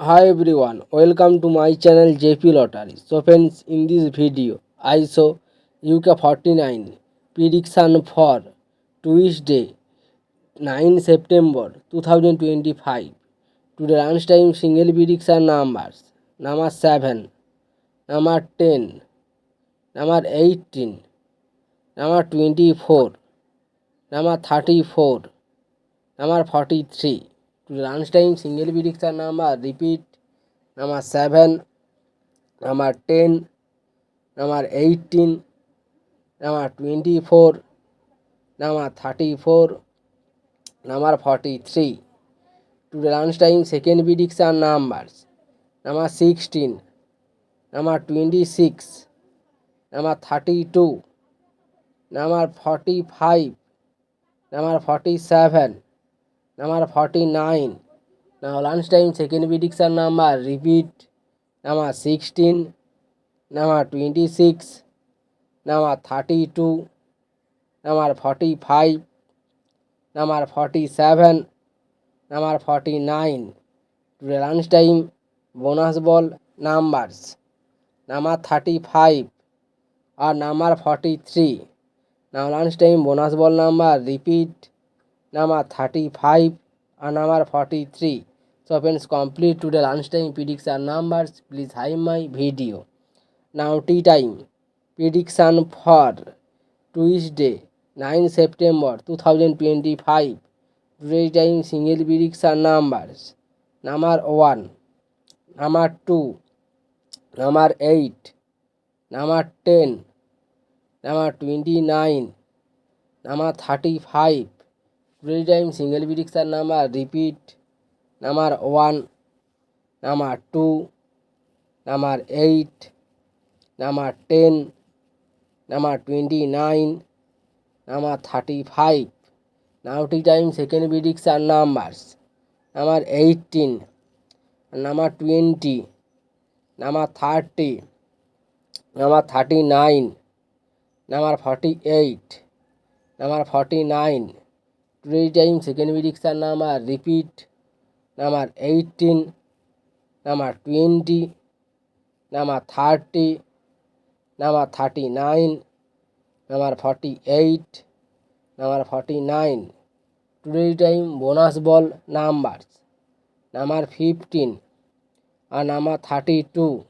Hi everyone, welcome to my channel JP Lottery. So friends, in this video, I show uk49 prediction for Tuesday 9 September 2025. Today lunchtime single prediction numbers number 7, number 10, number 18, number 24, number 34, number 43. Today lunchtime single prediction number repeat number 7, number 10, number 18, number 24, number 34, number 43. Today lunchtime second prediction numbers number 16, number 26, number 32, number 45, number 47, number 49. Now lunchtime second prediction number repeat number 16, number 26, number 32, number 45, number 47, number 49. Today lunchtime bonus ball numbers number 35 or number 43. Now lunchtime bonus ball number repeat number 35 and number 43. So friends, complete today lunchtime prediction numbers. Please hide my video. Now tea time prediction for Tuesday 9 September 2025. Today time single prediction numbers number 1, number 2, number 8, number 10, number 29, number 35. Today time single prediction number repeat number 1, number 2, number 8, number 10, number 29, number 35. Now tea time second prediction numbers number 18, number 20, number 30, number 39, number 48, number 49. Today time second prediction number repeat number 18, number 20, number 30, number 39, number 48, number 49. Today time bonus ball numbers number 15 and number 32.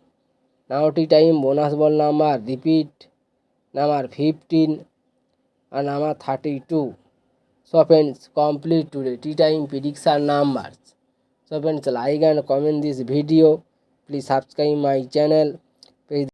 Now tea time bonus ball number repeat number 15 and number 32. So friends, complete today tea time prediction numbers. So friends, like and comment this video. Please subscribe my channel